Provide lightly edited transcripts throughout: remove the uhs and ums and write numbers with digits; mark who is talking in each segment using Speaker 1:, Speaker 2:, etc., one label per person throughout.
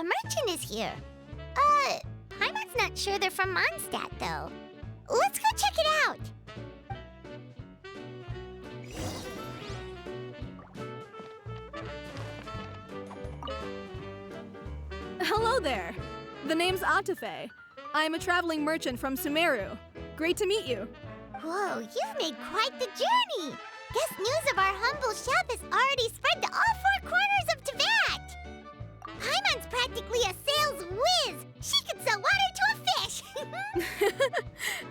Speaker 1: merchant is here. Paimon's not sure they're from Mondstadt, though. Let's go check it out.
Speaker 2: Hello there. The name's Atafe. I'm a traveling merchant from Sumeru. Great to meet you.
Speaker 1: Whoa, you've made quite the journey. Guess news of our humble shop has already spread to all four corners of Teyvat. Paimon's practically a sales whiz. She could sell water to a fish.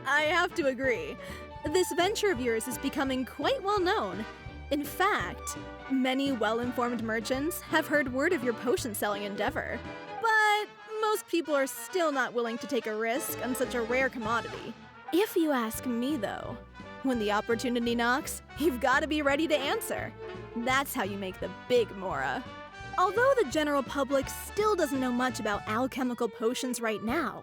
Speaker 2: I have to agree. This venture of yours is becoming quite well known. In fact, many well-informed merchants have heard word of your potion-selling endeavor. But most people are still not willing to take a risk on such a rare commodity. If you ask me, though, when the opportunity knocks, you've got to be ready to answer. That's how you make the big Mora. Although the general public still doesn't know much about alchemical potions right now,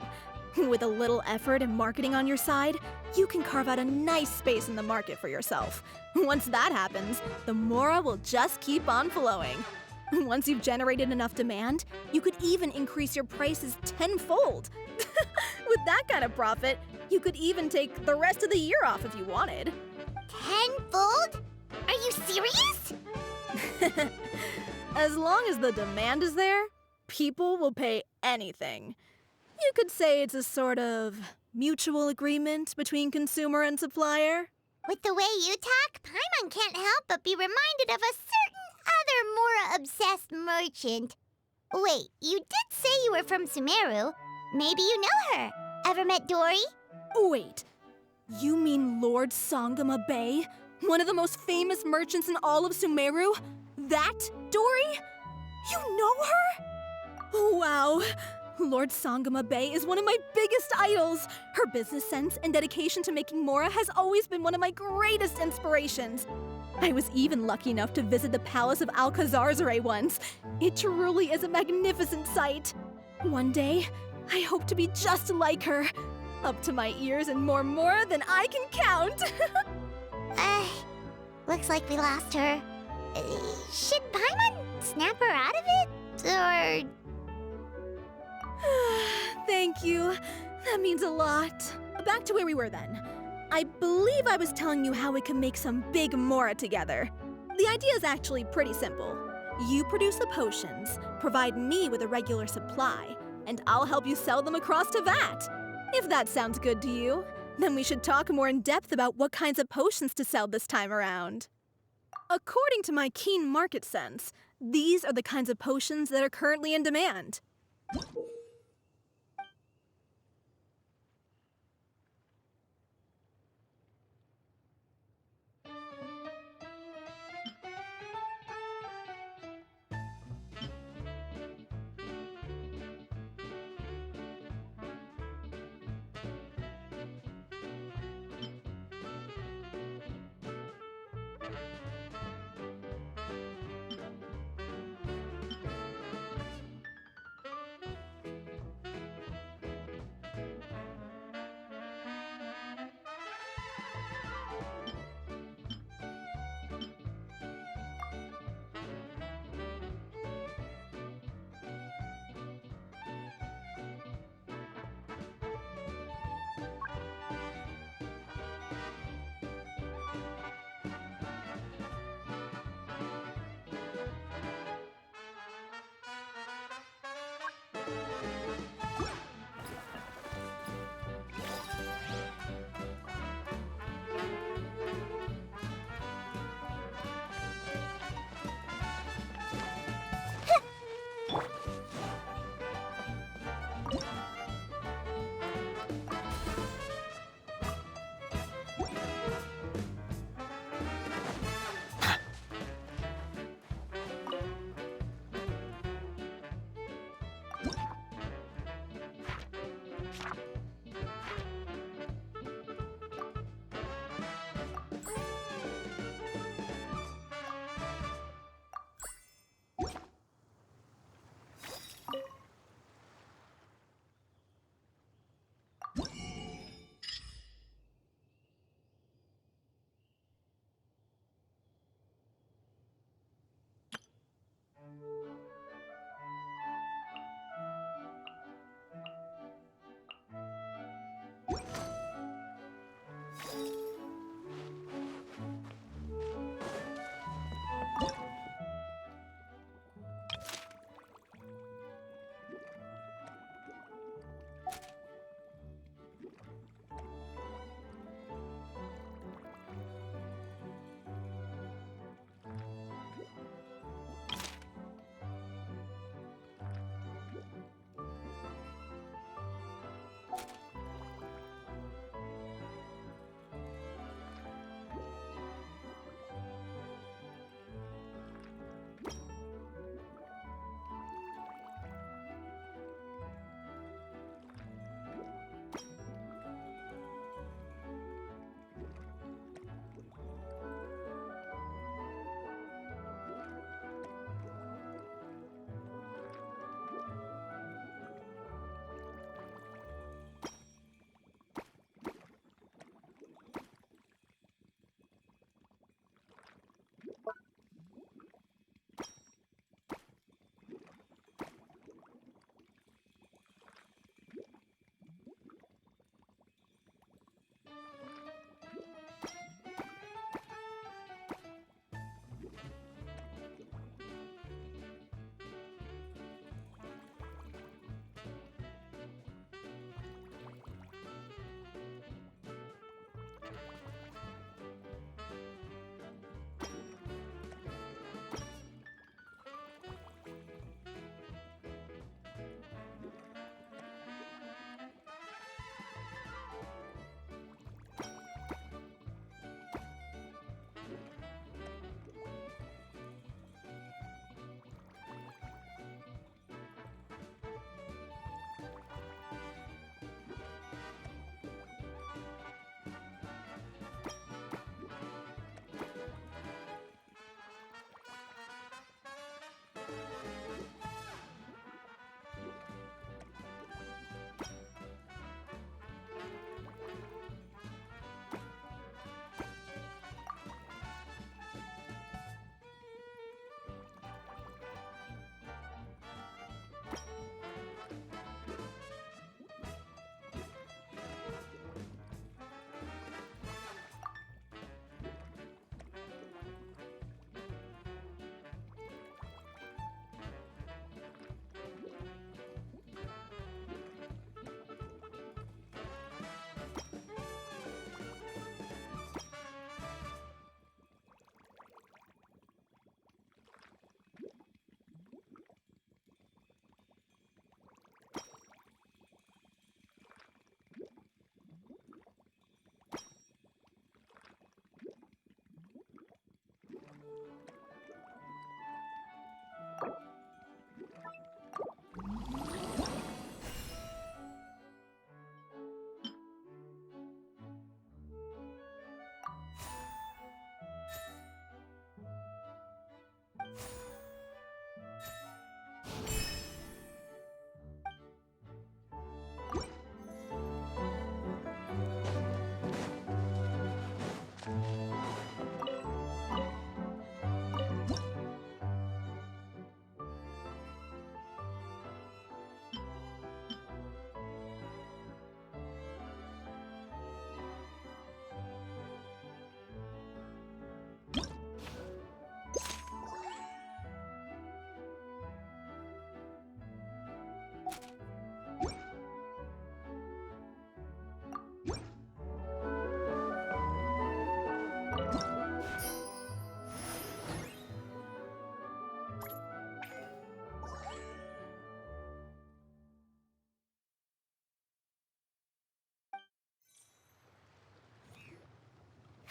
Speaker 2: with a little effort and marketing on your side, you can carve out a nice space in the market for yourself. Once that happens, the Mora will just keep on flowing. Once you've generated enough demand, you could even increase your prices tenfold. With that kind of profit, you could even take the rest of the year off if you wanted.
Speaker 1: Tenfold? Are you serious?
Speaker 2: As long as the demand is there, people will pay anything. You could say it's a sort of mutual agreement between consumer and supplier.
Speaker 1: With the way you talk, Paimon can't help but be reminded of a certain other Mora-obsessed merchant. Wait, you did say you were from Sumeru. Maybe you know her. Ever met Dory?
Speaker 2: Wait, you mean Lord Sangama Bay? One of the most famous merchants in all of Sumeru? That Dory? You know her? Wow. Lord Sangama Bay is one of my biggest idols. Her business sense and dedication to making Mora has always been one of my greatest inspirations. I was even lucky enough to visit the palace of Alcazarzare once. It truly is a magnificent sight. One day, I hope to be just like her. Up to my ears in more Mora than I can count.
Speaker 1: Looks like we lost her. Should Paimon snap her out of it? Or...
Speaker 2: Thank you. That means a lot. Back to where we were then. I believe I was telling you how we can make some big Mora together. The idea is actually pretty simple. You produce the potions, provide me with a regular supply, and I'll help you sell them across Teyvat. If that sounds good to you, then we should talk more in depth about what kinds of potions to sell this time around. According to my keen market sense, these are the kinds of potions that are currently in demand.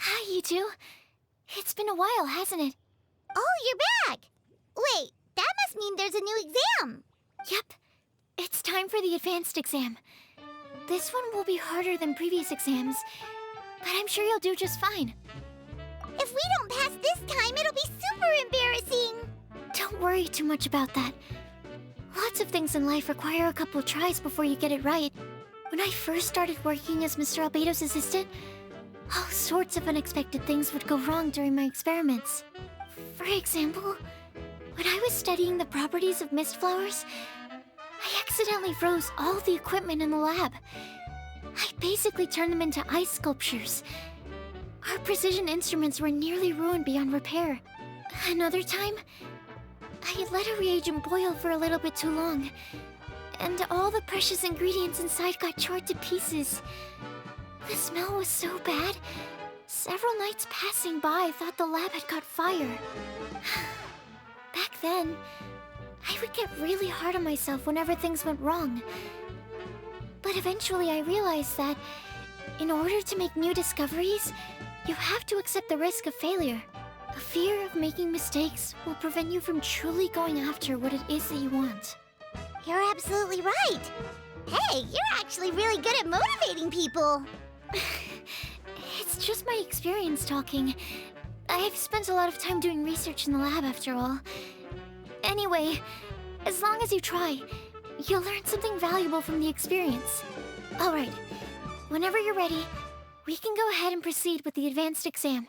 Speaker 1: Hi, you two. It's been a while, hasn't it? Oh, you're back! Wait, that must mean there's a new exam! Yep. It's time for the advanced exam. This one will be harder than previous exams, but I'm sure you'll do just fine. If we don't pass this time, it'll be super embarrassing! Don't worry too much about that. Lots of things in life require a couple tries before you get it right. When I first started working as Mr. Albedo's assistant, all sorts of unexpected things would go wrong during my experiments. For example, when I was studying the properties of mist flowers, I accidentally froze all the equipment in the lab. I
Speaker 3: basically turned them into ice sculptures. Our precision instruments were nearly ruined beyond repair. Another time, I let a reagent boil for a little bit too long, and all the precious ingredients inside got charred to pieces. The smell was so bad, several nights passing by thought the lab had caught fire. Back then, I would get really hard on myself whenever things went wrong. But eventually I realized that in order to make new discoveries, you have to accept the risk of failure. A fear of making mistakes will prevent you from truly going after what it is that you want.
Speaker 1: You're absolutely right. Hey, you're actually really good at motivating people.
Speaker 3: It's just my experience talking. I've spent a lot of time doing research in the lab after all. Anyway, as long as you try, you'll learn something valuable from the experience. Alright, whenever you're ready, we can go ahead and proceed with the advanced exam.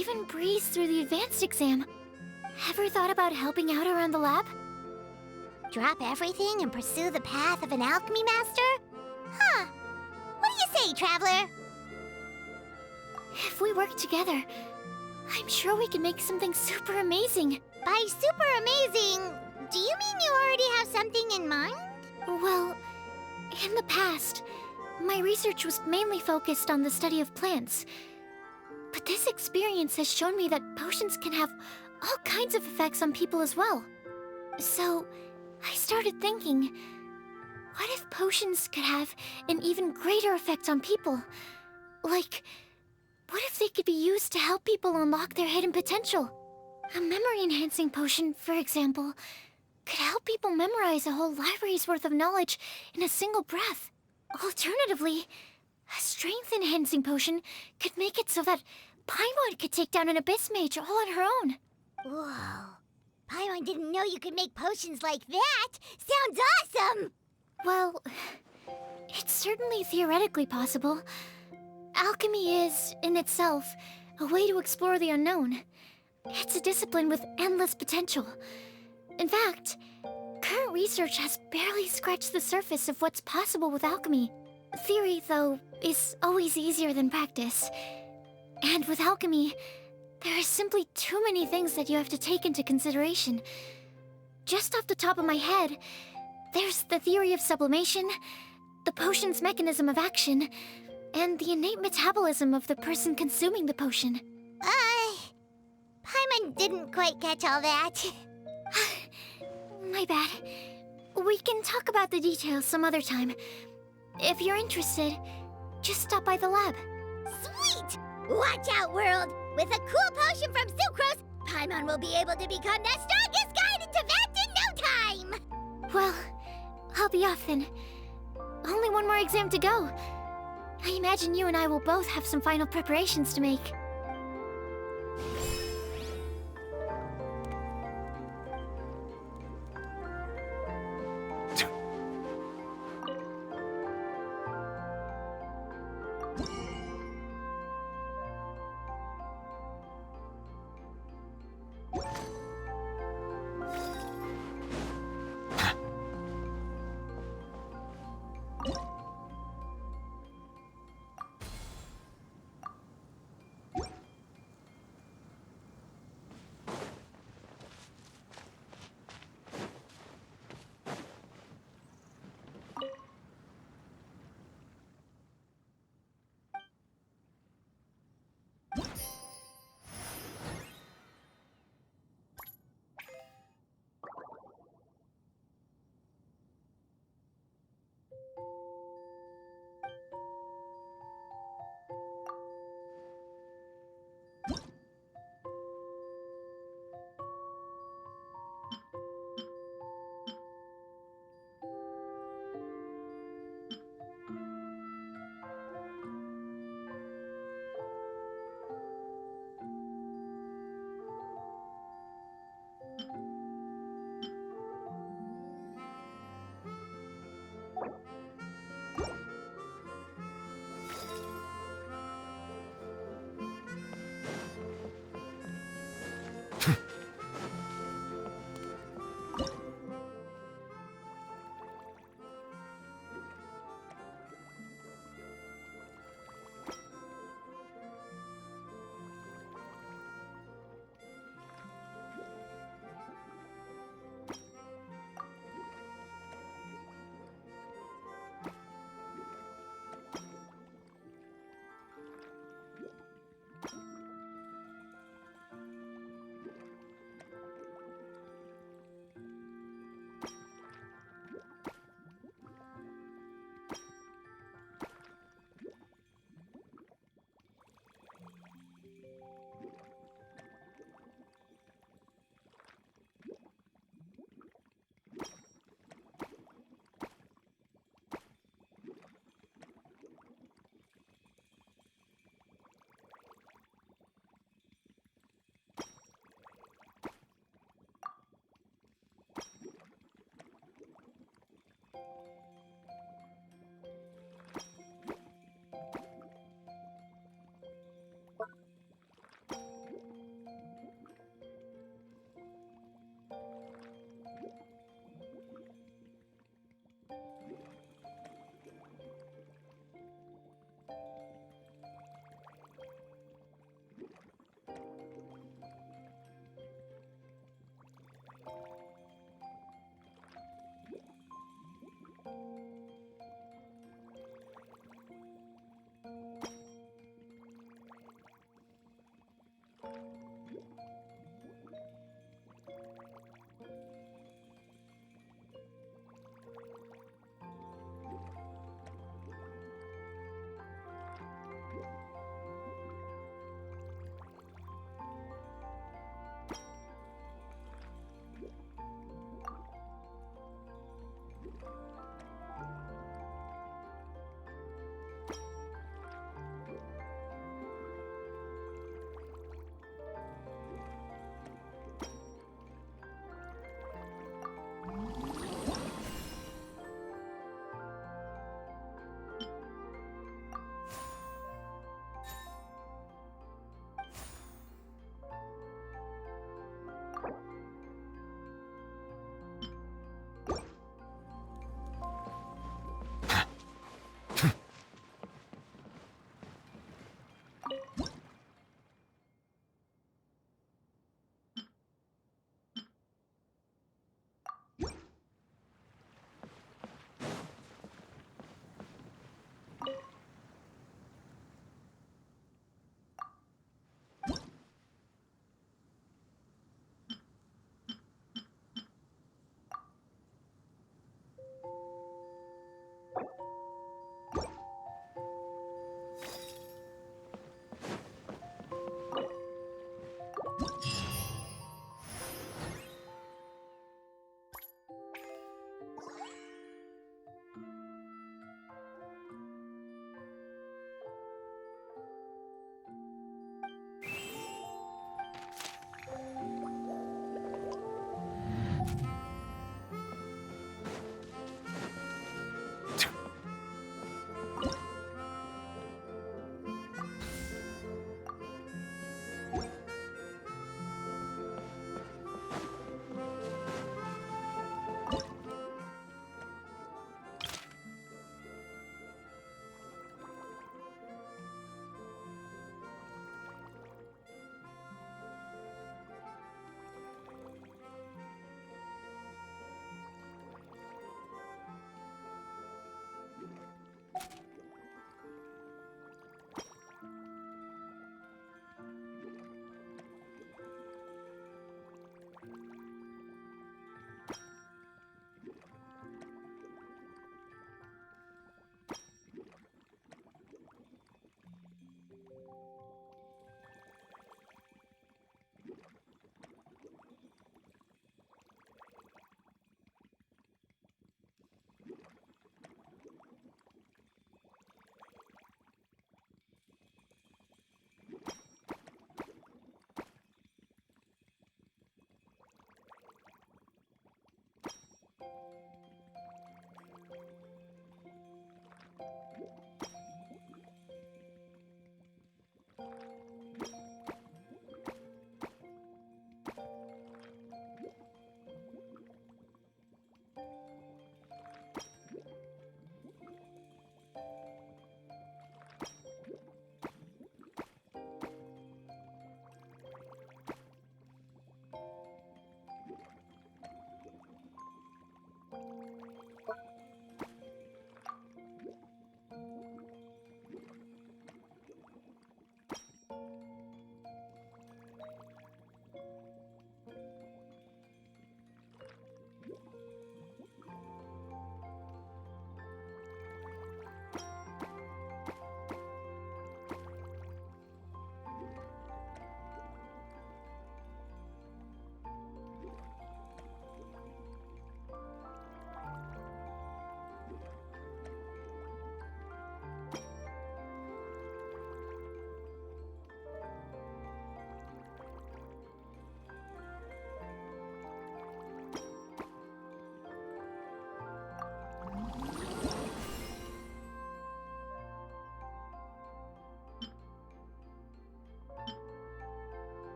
Speaker 3: even breeze through the advanced exam. Ever thought about helping out around the lab?
Speaker 1: Drop everything and pursue the path of an alchemy master? Huh. What do you say, Traveler?
Speaker 3: If we work together, I'm sure we can make something super amazing.
Speaker 1: By super amazing, do you mean you already have something in mind?
Speaker 3: Well, in the past, my research was mainly focused on the study of plants. But this experience has shown me that potions can have all kinds of effects on people as well. So, I started thinking, what if potions could have an even greater effect on people? Like, what if they could be used to help people unlock their hidden potential? A memory-enhancing potion, for example, could help people memorize a whole library's worth of knowledge in a single breath. Alternatively, a strength-enhancing potion could make it so that Paimon could take down an Abyss Mage all on her own.
Speaker 1: Whoa. Paimon didn't know you could make potions like that! Sounds awesome!
Speaker 3: Well, it's certainly theoretically possible. Alchemy is, in itself, a way to explore the unknown. It's a discipline with endless potential. In fact, current research has barely scratched the surface of what's possible with alchemy. Theory, though, is always easier than practice. And with alchemy, there are simply too many things that you have to take into consideration. Just off the top of my head, there's the theory of sublimation, the potion's mechanism of action, and the innate metabolism of the person consuming the potion.
Speaker 1: Paimon didn't quite catch all that.
Speaker 3: My bad. We can talk about the details some other time. If you're interested, just stop by the lab.
Speaker 1: Sweet! Watch out, world! With a cool potion from Sucrose, Paimon will be able to become the strongest guide in Teyvat in no time!
Speaker 3: Well, I'll be off then. Only one more exam to go. I imagine you and I will both have some final preparations to make.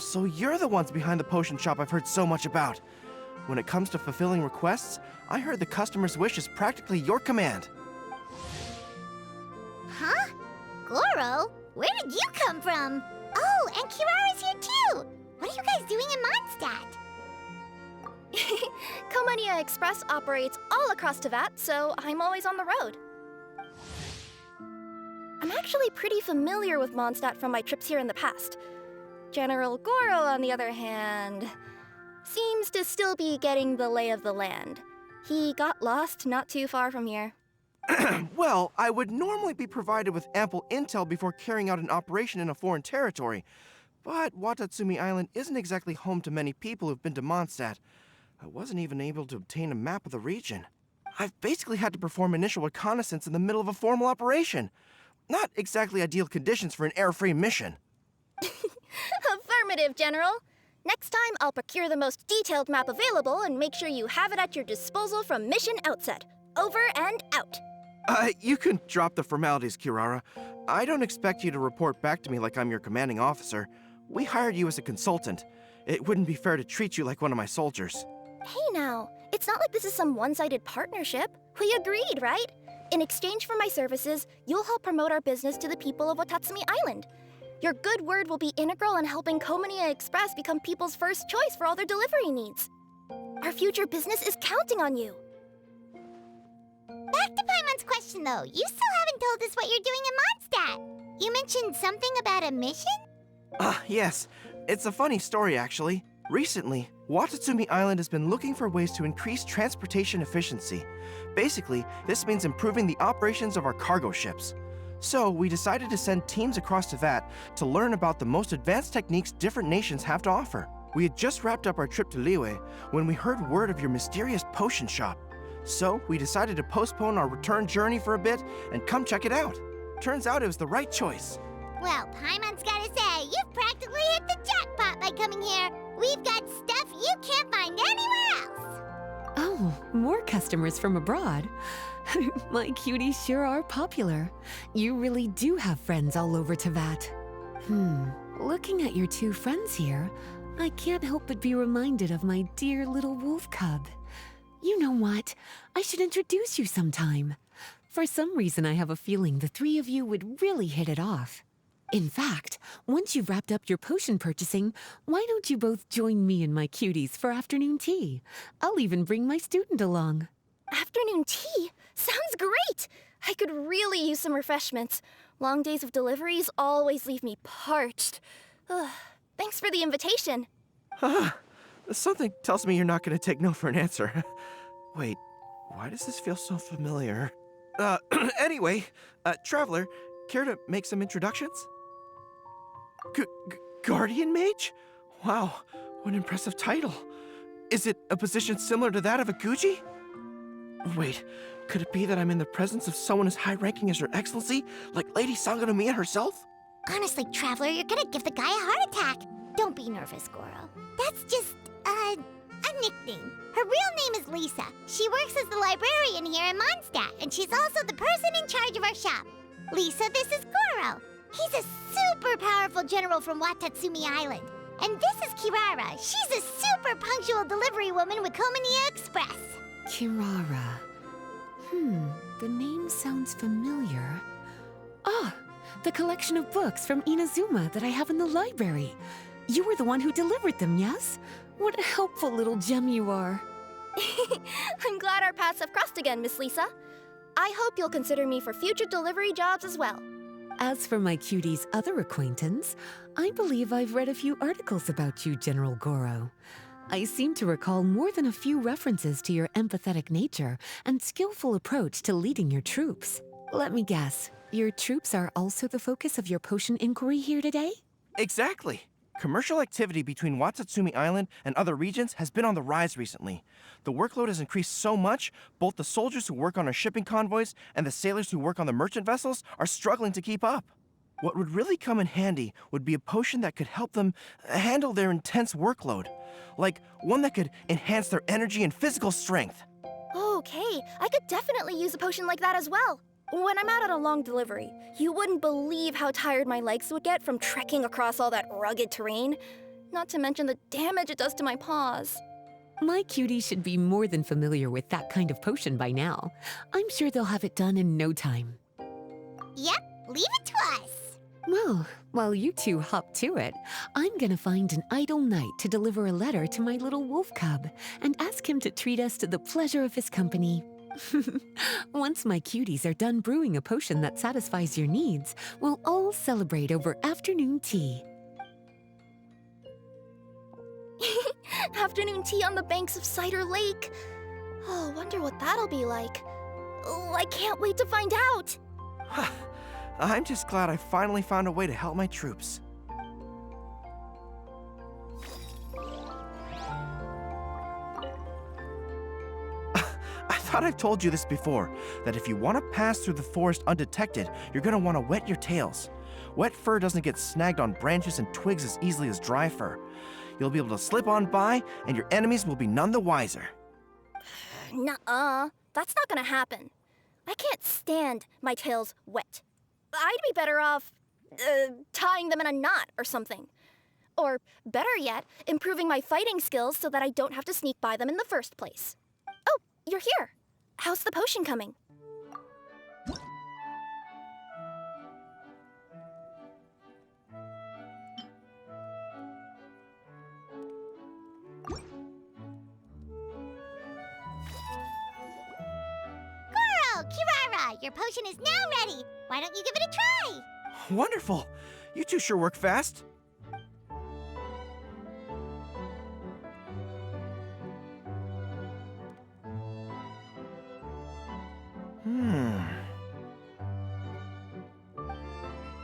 Speaker 4: so you're the ones behind the potion shop I've heard so much about. When it comes to fulfilling requests, I heard the customer's wish is practically your command.
Speaker 1: Huh? Goro? Where did you come from? Oh, and Kirara's here too! What are you guys doing in Mondstadt?
Speaker 5: Comania Express operates all across Teyvat, so I'm always on the road. I'm actually pretty familiar with Mondstadt from my trips here in the past. General Goro, on the other hand, seems to still be getting the lay of the land. He got lost not too far from here.
Speaker 4: Well, I would normally be provided with ample intel before carrying out an operation in a foreign territory, but Watatsumi Island isn't exactly home to many people who've been to Mondstadt. I wasn't even able to obtain a map of the region. I've basically had to perform initial reconnaissance in the middle of a formal operation. Not exactly ideal conditions for an air-free mission.
Speaker 5: Affirmative, General. Next time, I'll procure the most detailed map available and make sure you have it at your disposal from mission outset. Over and out.
Speaker 4: You can drop the formalities, Kirara. I don't expect you to report back to me like I'm your commanding officer. We hired you as a consultant. It wouldn't be fair to treat you like one of my soldiers.
Speaker 5: Hey now, it's not like this is some one-sided partnership. We agreed, right? In exchange for my services, you'll help promote our business to the people of Watatsumi Island. Your good word will be integral in helping Comania Express become people's first choice for all their delivery needs. Our future business is counting on you.
Speaker 1: Back to Paimon's question though, you still haven't told us what you're doing in Mondstadt. You mentioned something about a mission?
Speaker 4: Yes. It's a funny story, actually. Recently, Watatsumi Island has been looking for ways to increase transportation efficiency. Basically, this means improving the operations of our cargo ships. So, we decided to send teams across Teyvat to learn about the most advanced techniques different nations have to offer. We had just wrapped up our trip to Liyue when we heard word of your mysterious potion shop. So, we decided to postpone our return journey for a bit and come check it out. Turns out it was the right choice.
Speaker 1: Well, Paimon's gotta say, you've practically hit the jackpot by coming here. We've got stuff you can't find anywhere else.
Speaker 6: Oh, more customers from abroad. My cuties sure are popular. You really do have friends all over Teyvat. Looking at your two friends here, I can't help but be reminded of my dear little wolf cub. You know what? I should introduce you sometime. For some reason, I have a feeling the three of you would really hit it off. In fact, once you've wrapped up your potion purchasing, why don't you both join me and my cuties for afternoon tea? I'll even bring my student along.
Speaker 5: Afternoon tea? Sounds great! I could really use some refreshments. Long days of deliveries always leave me parched. Thanks for the invitation.
Speaker 4: Something tells me you're not going to take no for an answer. Wait, why does this feel so familiar? Anyway, Traveler, care to make some introductions? Guardian Mage? Wow, what an impressive title. Is it a position similar to that of a Guji? Wait, could it be that I'm in the presence of someone as high-ranking as Her Excellency, like Lady Sangonomiya herself?
Speaker 1: Honestly, Traveler, you're gonna give the guy a heart attack. Don't be nervous, Goro. That's just, a nickname. Her real name is Lisa. She works as the librarian here in Mondstadt, and she's also the person in charge of our shop. Lisa, this is Goro. He's a super powerful general from Watatsumi Island. And this is Kirara. She's a super punctual delivery woman with Comania Express.
Speaker 6: Kirara. The name sounds familiar. Ah, the collection of books from Inazuma that I have in the library. You were the one who delivered them, yes? What a helpful little gem you are.
Speaker 5: I'm glad our paths have crossed again, Miss Lisa. I hope you'll consider me for future delivery jobs as well.
Speaker 6: As for my cutie's other acquaintance, I believe I've read a few articles about you, General Goro. I seem to recall more than a few references to your empathetic nature and skillful approach to leading your troops. Let me guess, your troops are also the focus of your potion inquiry here today?
Speaker 4: Exactly. Commercial activity between Watatsumi Island and other regions has been on the rise recently. The workload has increased so much, both the soldiers who work on our shipping convoys and the sailors who work on the merchant vessels are struggling to keep up. What would really come in handy would be a potion that could help them handle their intense workload. Like one that could enhance their energy and physical strength.
Speaker 5: Okay, I could definitely use a potion like that as well. When I'm out on a long delivery, you wouldn't believe how tired my legs would get from trekking across all that rugged terrain. Not to mention the damage it does to my paws.
Speaker 6: My cuties should be more than familiar with that kind of potion by now. I'm sure they'll have it done in no time.
Speaker 1: Yep, leave it to us.
Speaker 6: Well, while you two hop to it, I'm gonna find an idle knight to deliver a letter to my little wolf cub and ask him to treat us to the pleasure of his company. Once my cuties are done brewing a potion that satisfies your needs, we'll all celebrate over afternoon tea.
Speaker 5: Afternoon tea on the banks of Cider Lake. Oh, wonder what that'll be like. Oh, I can't wait to find out.
Speaker 4: I'm just glad I finally found a way to help my troops. I thought I've told you this before, that if you want to pass through the forest undetected, you're going to want to wet your tails. Wet fur doesn't get snagged on branches and twigs as easily as dry fur. You'll be able to slip on by, and your enemies will be none the wiser.
Speaker 5: Nuh-uh. That's not gonna happen. I can't stand my tails wet. I'd be better off, tying them in a knot or something. Or, better yet, improving my fighting skills so that I don't have to sneak by them in the first place. Oh, you're here. How's the potion coming?
Speaker 1: Goro, Kirara, your potion is now ready. Why don't you give it a try?
Speaker 4: Wonderful! You two sure work fast.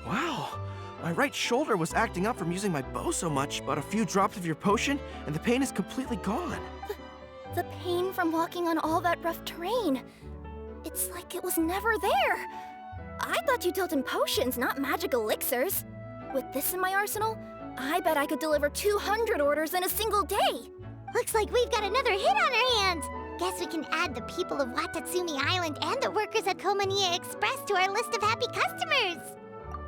Speaker 4: Wow, my right shoulder was acting up from using my bow so much, but a few drops of your potion and the pain is completely gone.
Speaker 5: The pain from walking on all that rough terrain. It's like it was never there. I thought you dealt in potions, not magic elixirs. With this in my arsenal, I bet I could deliver 200 orders in a single day.
Speaker 1: Looks like we've got another hit on our hands. Guess we can add the people of Watatsumi Island and the workers at Komania Express to our list of happy customers.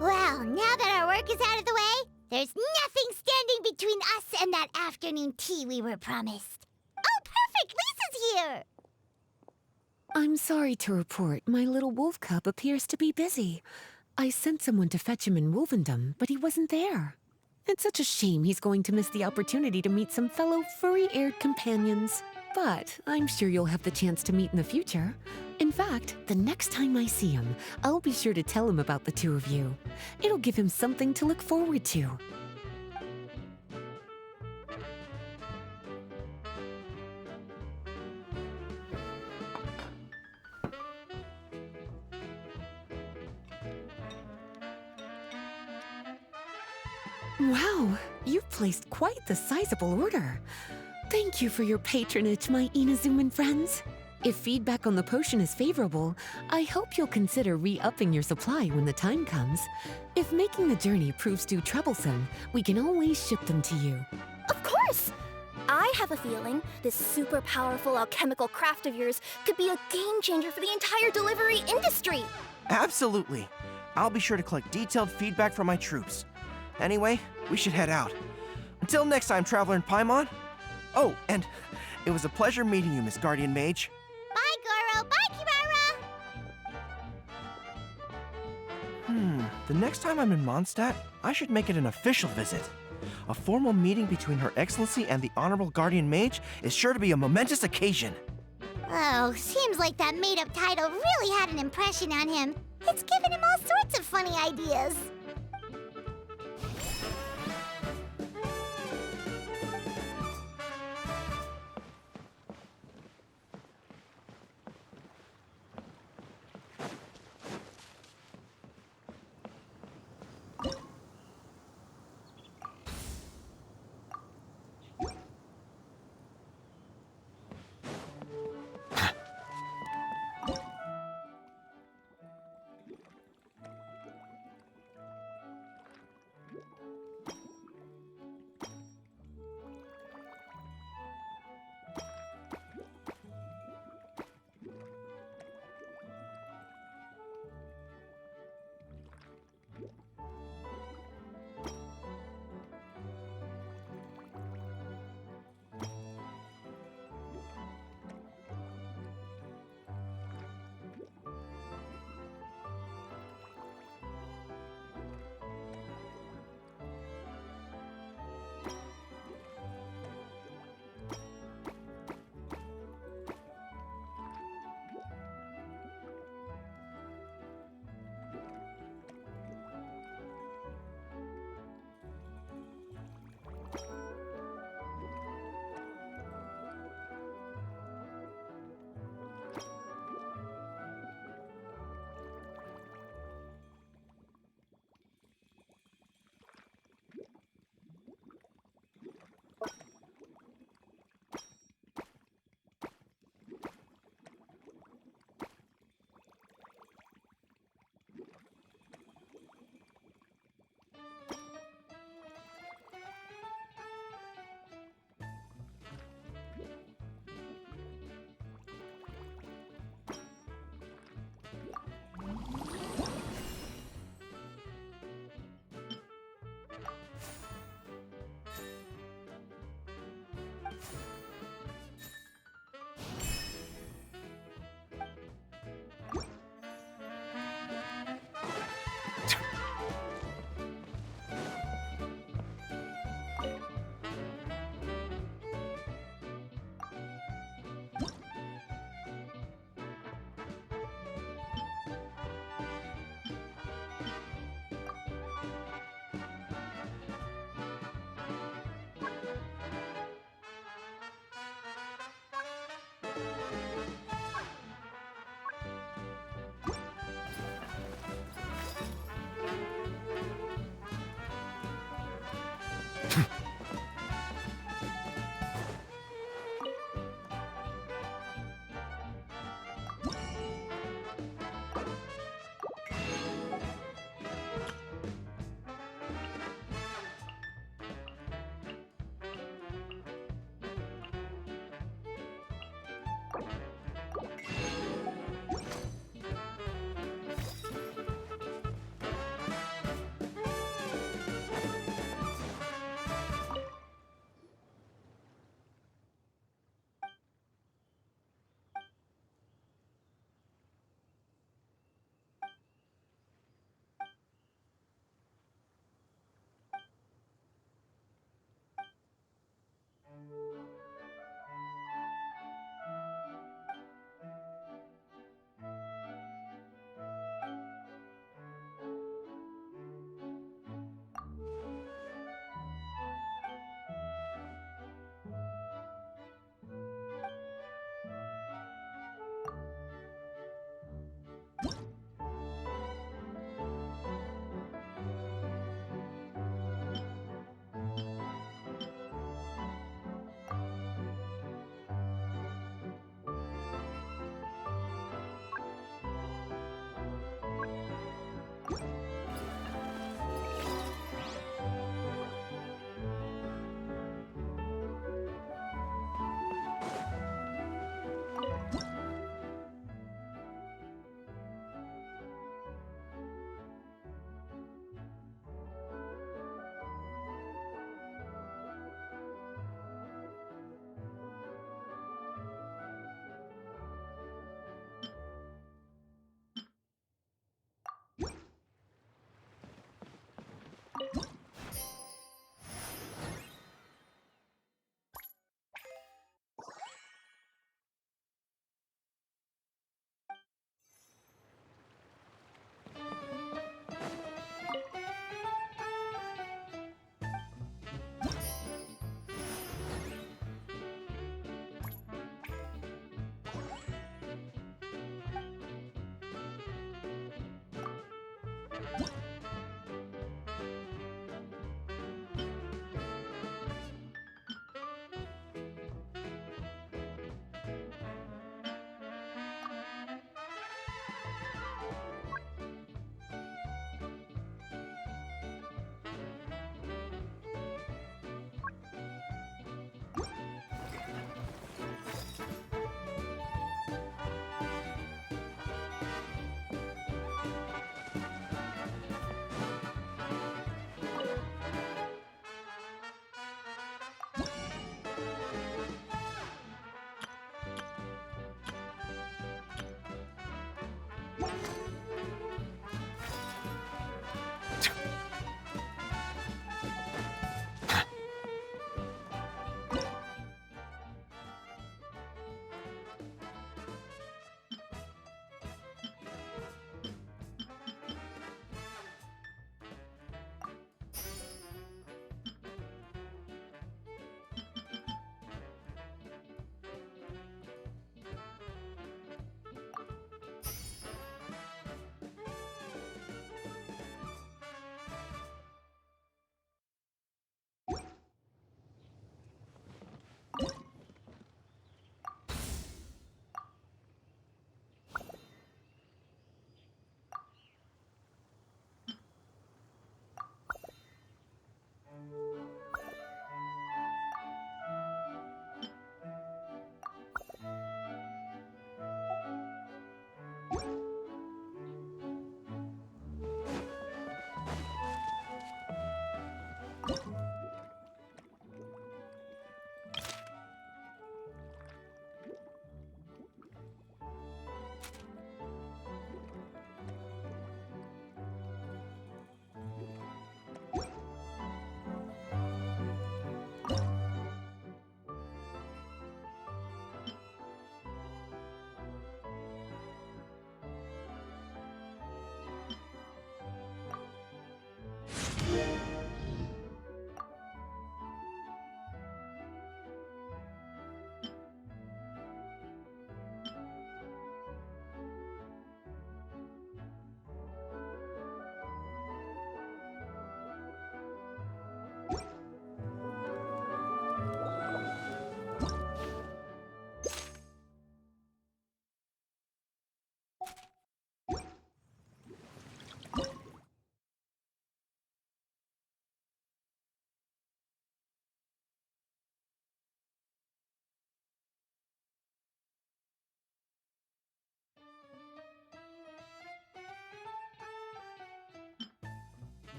Speaker 1: Well, now that our work is out of the way, there's nothing standing between us and that afternoon tea we were promised. Oh, perfect! Lisa's here!
Speaker 6: I'm sorry to report my little wolf cub appears to be busy. I sent someone to fetch him in Wolvendom, but he wasn't there. It's such a shame he's going to miss the opportunity to meet some fellow furry-eared companions. But I'm sure you'll have the chance to meet in the future. In fact, the next time I see him, I'll be sure to tell him about the two of you. It'll give him something to look forward to. Wow, you've placed quite the sizable order. Thank you for your patronage, my Inazuman friends. If feedback on the potion is favorable, I hope you'll consider re-upping your supply when the time comes. If making the journey proves too troublesome, we can always ship them to you.
Speaker 5: Of course! I have a feeling this super powerful alchemical craft of yours could be a game changer for the entire delivery industry.
Speaker 4: Absolutely. I'll be sure to collect detailed feedback from my troops. Anyway, we should head out. Until next time, Traveler in Paimon. Oh, and it was a pleasure meeting you, Miss Guardian Mage.
Speaker 1: Bye, Goro! Bye, Kirara!
Speaker 4: The next time I'm in Mondstadt, I should make it an official visit. A formal meeting between Her Excellency and the Honorable Guardian Mage is sure to be a momentous occasion.
Speaker 1: Oh, seems like that made-up title really had an impression on him. It's given him all sorts of funny ideas.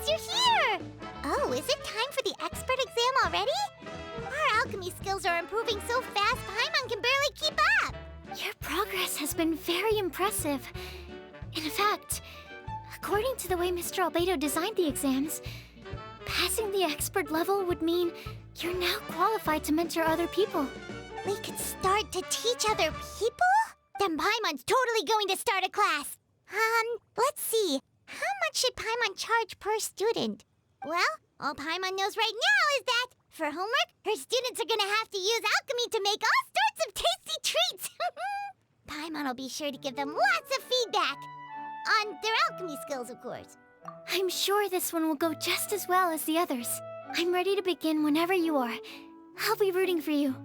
Speaker 1: surprised you're here! Oh, is it time for the expert exam already? Our alchemy skills are improving so fast, Paimon can barely keep up!
Speaker 3: Your progress has been very impressive. In fact, according to the way Mr. Albedo designed the exams, passing the expert level would mean you're now qualified to mentor other people.
Speaker 1: We could start to teach other people? Then Paimon's totally going to start a class. Let's see. How much should Paimon charge per student? Well, all Paimon knows right now is that, for homework, her students are gonna have to use alchemy to make all sorts of tasty treats. Paimon will be sure to give them lots of feedback. On their alchemy skills, of course.
Speaker 3: I'm sure this one will go just as well as the others. I'm ready to begin whenever you are. I'll be rooting for you.